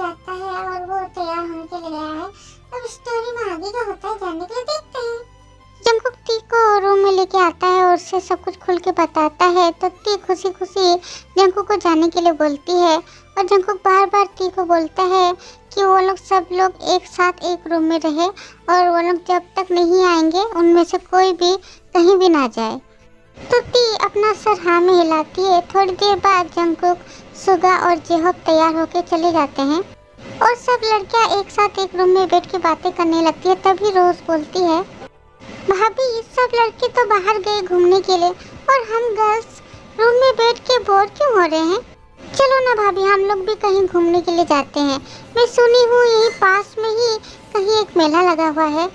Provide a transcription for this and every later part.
जाता है और वो तैयार होने के लिए गया है। अब स्टोरी में आगे क्या होता है जानने के लिए देखते हैं। जंगकुक टी को रूम में लेके आता है और उसे सब कुछ खुल के बताता है। तो टी खुशी खुशी जंगकुक को जाने के लिए बोलती है और जंगकुक बार बार टी को बोलता है कि वो लोग सब लोग एक साथ एक रूम में रहे और वो लोग जब तक नहीं आएंगे उनमें से कोई भी कहीं भी ना जाए। तो टी अपना सर हाँ में हिलाती है। थोड़ी देर बाद जंगकुक, सुगा और जेहोब तैयार होकर चले जाते हैं और सब लड़कियां एक साथ एक रूम में बैठ के बातें करने लगती है। तभी रोज बोलती है, भाभी सब लड़के तो बाहर गए घूमने के लिए और हम गर्ल्स रूम में बैठ के बोर क्यों हो रहे हैं। चलो ना भाभी, हम लोग भी कहीं घूमने के लिए जाते हैं। मैं सुनी हूँ यहीं पास में ही कहीं एक मेला लगा हुआ है।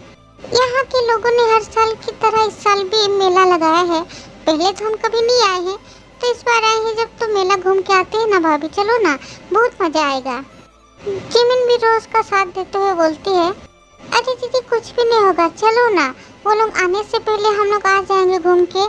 यहाँ के लोगों ने हर साल की तरह इस साल भी मेला लगाया है। पहले तो हम कभी नहीं आए हैं, तो इस बार आए हैं जब तो मेला घूम के आते हैं ना भाभी, चलो ना, बहुत मजा आएगा। जिमिन भी रोज का साथ देते हुए बोलती है, अरे दीदी कुछ भी नहीं होगा, चलो ना, वो लोग आने से पहले हम लोग आ जाएंगे घूम के।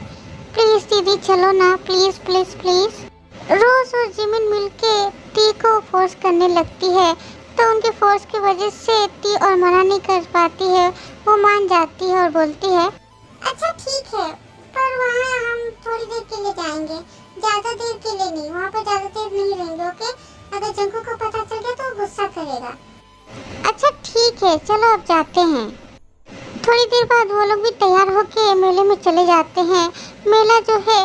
प्लीज दीदी चलो ना, प्लीज प्लीज प्लीज। रोज और जिमिन मिलके टी को फोर्स करने लगती है। तो उनके फोर्स की वजह से टी और मना नहीं कर पाती है। वो मान जाती है और बोलती है, अच्छा ठीक है, पर वहाँ हम थोड़ी देर के लिए जाएंगे, ज्यादा देर के लिए नहीं, वहाँ पर ज्यादा देर नहीं रहेंगे, ओके? अगर जंगकुक को पता चल गया तो वो गुस्सा करेगा। अच्छा ठीक है, चलो अब जाते हैं। थोड़ी देर बाद वो लोग भी तैयार होके मेले में चले जाते हैं। मेला जो है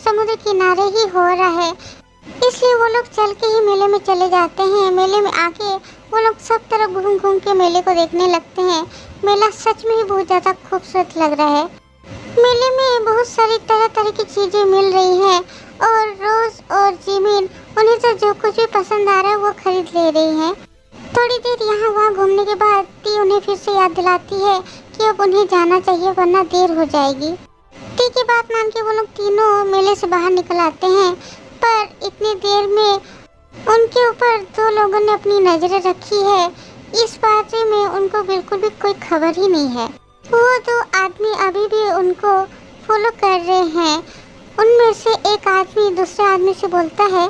समुद्र किनारे ही हो रहा है, इसलिए वो लोग चल के ही मेले में चले जाते हैं। मेले में आके वो लोग सब तरफ घूम घूम के मेले को देखने लगते हैं। मेला सच में ही बहुत ज़्यादा खूबसूरत लग रहा है। मेले में बहुत सारी तरह तरह की चीज़ें मिल रही हैं और रोज और जिमिन उन्हें तो जो कुछ भी पसंद आ रहा है वो खरीद ले रही हैं। थोड़ी देर यहाँ वहाँ घूमने के बाद टी उन्हें फिर से याद दिलाती है कि अब उन्हें जाना चाहिए वरना देर हो जाएगी। टी की बात मान के वो लोग तीनों मेले से बाहर निकल आते हैं, पर इतनी देर में उनके ऊपर दो लोगों ने अपनी नजरें रखी है। इस बारे में उनको बिल्कुल भी कोई खबर ही नहीं है। वो दो आदमी अभी भी उनको फॉलो कर रहे हैं। उनमें से एक आदमी दूसरे आदमी से बोलता है,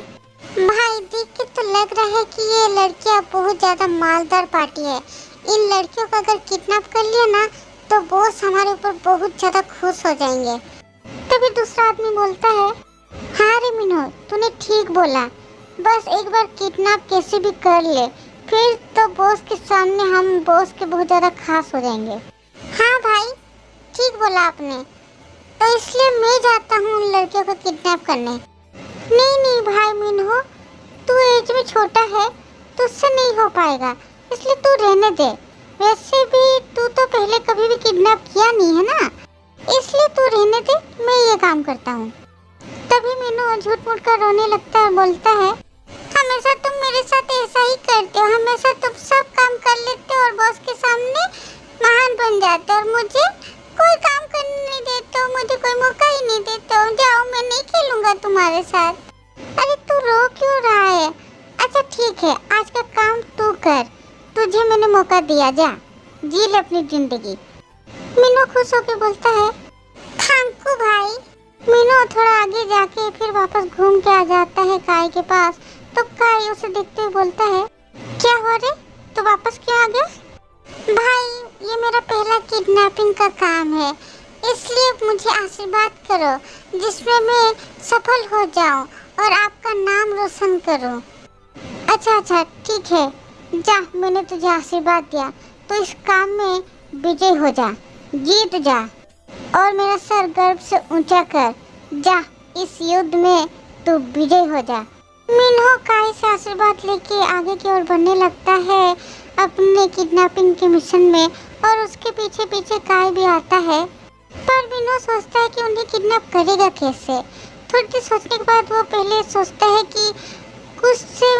भाई देख के तो लग रहा है कि ये लड़कियां बहुत ज्यादा मालदार पार्टी है। इन लड़कियों को अगर किडनैप कर लिया ना तो बॉस हमारे ऊपर बहुत ज्यादा खुश हो जाएंगे। तभी दूसरा आदमी बोलता है, हाँ रे मिनो, तूने ठीक बोला, बस एक बार किडनैप कैसे भी कर ले, फिर तो बॉस के सामने हम बॉस के बहुत ज्यादा खास हो जाएंगे। हाँ भाई ठीक बोला आपने, तो इसलिए मैं जाता हूँ उन लड़कियों को किडनैप करने। नहीं नहीं भाई मिन्हो, तू एज में छोटा है, तुझसे नहीं हो पाएगा, इसलिए तू रहने दे। वैसे भी तू तो पहले कभी भी किडनैप किया नहीं है ना, इसलिए तू रहने दे, मैं ये काम करता हूँ। तभी मिन्हो झूठ मूठ कर रोने लगता है, बोलता है, हमेशा तुम मेरे साथ ऐसा ही करते हो, हमेशा तुम सब काम कर लेते हो और बॉस के सामने महान बन जाते हो और मुझे कोई काम करने नहीं देते हो, मुझे कोई मौका ही नहीं देते हो। जाओ, मैं नहीं खेलूंगा तुम्हारे साथ। अरे तू रो क्यों रहा है? अच्छा ठीक है, आज का काम तू कर, तुझे मैंने मौका दिया, जा जी ले अपनी जिंदगी। मीनू खुश होकर बोलता है, थैंक यू भाई। मीनू थोड़ा आगे जाके फिर वापस घूम के आ जाता है काई के पास। तो काई उसे देखते हुए बोलता है, क्या हो रे, तू वापस क्यों आ गया? भाई ये मेरा पहला किडनैपिंग का काम है, इसलिए मुझे आशीर्वाद करो जिसमें मैं सफल हो जाऊं और आपका नाम रोशन करूं। अच्छा अच्छा ठीक है, जा, मैंने तुझे आशीर्वाद दिया, तो इस काम में विजय हो जा, जीत जा और मेरा सर गर्व से ऊंचा कर। जा, इस युद्ध में तू विजय हो जा। मिन्हो काई से आशीर्वाद लेके आगे की ओर बढ़ने लगता है अपने किडनैपिंग के मिशन में और उसके पीछे पीछे काई भी आता है। पर मिन्हो सोचता है कि उन्हें किडनैप करेगा कैसे। थोड़ी देर सोचने के बाद वो पहले सोचता है कि कुछ से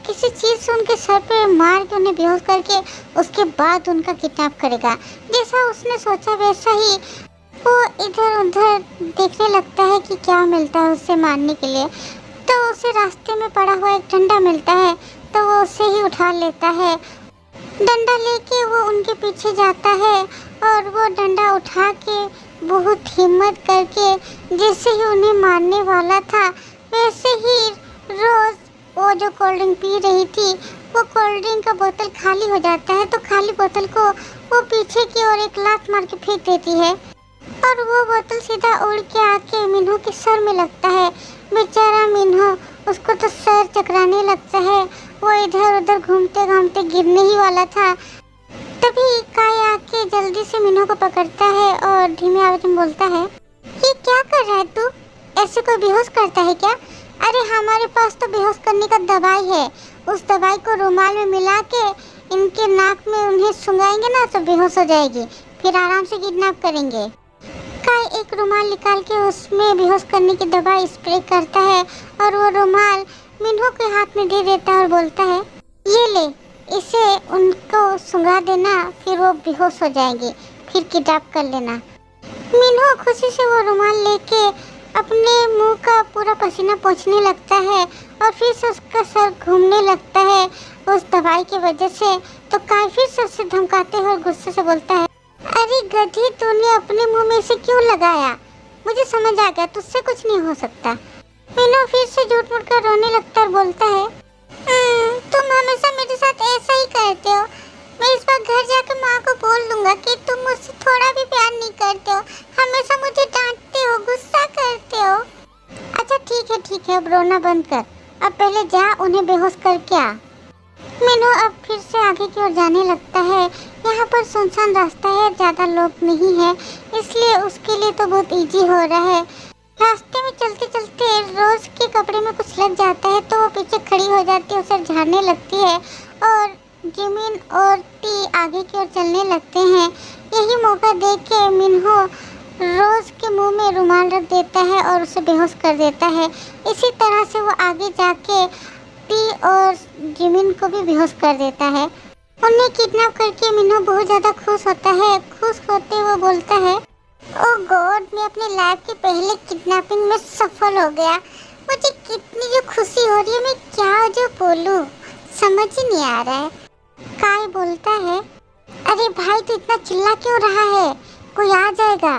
किसी चीज़ से उनके सर पे मार के उन्हें बेहोश करके उसके बाद उनका किडनैप करेगा। जैसा उसने सोचा वैसा ही वो इधर उधर देखने लगता है कि क्या मिलता है उससे मारने के लिए। तो उसे रास्ते में पड़ा हुआ एक डंडा मिलता है, तो वो उसे ही उठा लेता है। डंडा लेके वो उनके पीछे जाता है और वो डंडा उठा के बहुत हिम्मत करके जैसे ही उन्हें मारने वाला था वैसे ही रोज वो जो कोल्ड ड्रिंक पी रही थी वो कोल्ड ड्रिंक का बोतल खाली हो जाता है तो खाली बोतल को वो पीछे की ओर एक लात मार के फेंक देती है और वो बोतल सीधा उड़ के आके मिन्हो के सर में लगता है। बेचारा मिन्हो, उसको तो सर चकराने लगता है। वो इधर उधर घूमते घूमते गिरने ही वाला था। तभी काय आके जल्दी से मिन्हो को पकड़ता है और धीमे आवाज में बोलता है, ये क्या कर रहा है तू? ऐसे कोई बेहोश करता है क्या? अरे हमारे पास तो बेहोश करने का दवाई है। उस दवाई को रुमाल में मिला के इनके नाक में उन्हें सुंघाएंगे ना तो बेहोश हो जाएगी, फिर आराम से किडनैप करेंगे। काय एक रुमाल निकाल के उसमें बेहोश करने की दवाई स्प्रे करता है और वो रुमाल मिन्हो के हाथ में दे देता है और बोलता है, ये ले, इसे उनको सुंघा देना, फिर वो बेहोश हो जाएंगे, फिर किडनैप कर लेना। मिन्हो खुशी से वो रुमाल लेके अपने मुंह का पूरा पसीना पोंछने लगता है और फिर से उसका सर घूमने लगता है उस दवाई की वजह से। तो काय फिर से उसे धमकाते हुए गुस्से से बोलता है, अरे गधी, तूने अपने मुंह में इसे क्यों लगाया? मुझे समझ आ गया, तुझसे कुछ नहीं हो सकता। मिन्हो फिर से झूठ मूठ कर रोने लगता है और बोलता है, तुम हमेशा मेरे साथ ऐसा ही करते हो। मैं इस बार घर जाकर माँ को बोल दूंगा कि तुम मुझसे थोड़ा भी प्यार नहीं करते हो, हमेशा मुझे डांटते हो, गुस्सा करते हो। अच्छा ठीक है, अब रोना बंद कर। अब पहले जा उन्हें बेहोश करके आ। मिन्हो अब फिर से आगे की ओर जाने लगता है। यहाँ पर सुनसान रास्ता है, ज़्यादा लोग नहीं है, इसलिए उसके लिए तो बहुत इजी हो रहा है। रास्ते में चलते चलते रोज के कपड़े में कुछ लग जाता है तो वो पीछे खड़ी हो जाती है, उसे झाड़ने लगती है और जिमिन और टी आगे की ओर चलने लगते हैं। यही मौका देख के मिन्हो रोज के मुंह में रुमाल रख देता है और उसे बेहोश कर देता है। इसी तरह से वो आगे जाके टी और जिमिन को भी बेहोश कर देता है। उन्हें किडनैप करके मिन्हो बहुत ज़्यादा खुश होता है। खुश होते हुए बोलता है, ओह गॉड, मैं अपने लाइफ की पहले किडनैपिंग में सफल हो गया। मुझे कितनी जो खुशी हो रही है, मैं क्या जो बोलूँ, समझ ही नहीं आ रहा है। काय बोलता है, अरे भाई तू इतना चिल्ला क्यों रहा है? कोई आ जाएगा,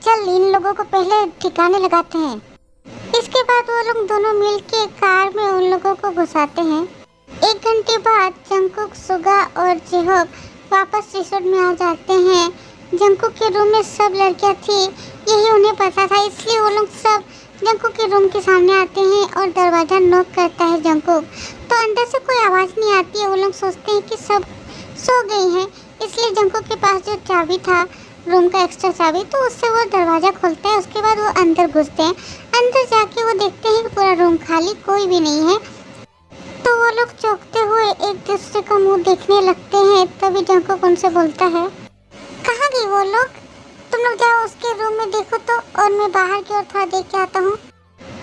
चल इन लोगों को पहले ठिकाने लगाते हैं। इसके बाद वो लोग दोनों मिलके कार में उन लोगों को घुसाते हैं। 1 घंटे बाद जंगकुक, सुगा और जेहोब वापस रिसोर्ट में आ जाते हैं। जंगकुक के रूम में सब लड़कियां थी, यही उन्हें पता था, इसलिए वो लोग सब जंगकुक के रूम के सामने आते हैं और दरवाज़ा नॉक करता है जंगकुक। तो अंदर से कोई आवाज़ नहीं आती है। वो लोग सोचते हैं कि सब सो गई हैं, इसलिए जंगकुक के पास जो चाबी था, रूम का एक्स्ट्रा चाबी, तो उससे वो दरवाज़ा खोलता है। उसके बाद वो अंदर घुसते हैं। अंदर जाके वो देखते हैं कि पूरा रूम खाली, कोई भी नहीं है। तो वो लोग चौंकते हुए एक दूसरे का मुँह देखने लगते हैं। तभी जंगकुक उनसे बोलता है, कहाँ गई वो लोग? तुम लोग जाओ उसके रूम में देखो तो, और मैं बाहर की ओर थोड़ा देख के आता हूँ।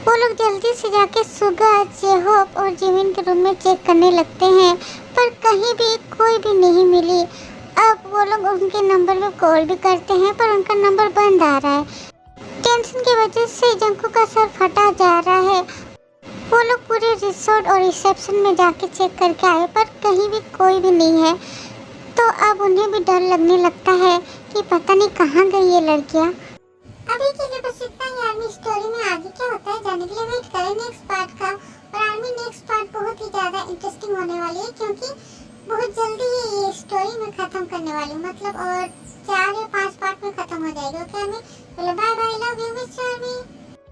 वो लोग जल्दी से जाके सुगा, जेहोब और जिमिन के रूम में चेक करने लगते हैं, पर कहीं भी कोई भी नहीं मिली। अब वो लोग उनके नंबर में कॉल भी करते हैं, पर उनका नंबर बंद आ रहा है। टेंशन की वजह से जंगकुक का सर फटा जा रहा है। वो लोग पूरे रिसोर्ट और रिसेप्शन में जाके चेक करके आए, पर कहीं भी कोई भी नहीं है। तो अब उन्हें भी डर लगने लगता है कि पता नहीं कहाँ गई ये लड़कियाँ। अभी के लिए बस इतना ही। आर्मी स्टोरी में आगे क्या होता है जानने के लिए वेट करें नेक्स्ट पार्ट का। और आर्मी नेक्स्ट पार्ट बहुत ही ज़्यादा इंटरेस्टिंग होने वाली है, क्योंकि बहुत जल्दी ही ये स्टोरी में ख़त्म करने वाली हूँ, मतलब और 4 या 5 पार्ट में ख़त्म हो जाएगी। Okay army, bye bye, love you miss army.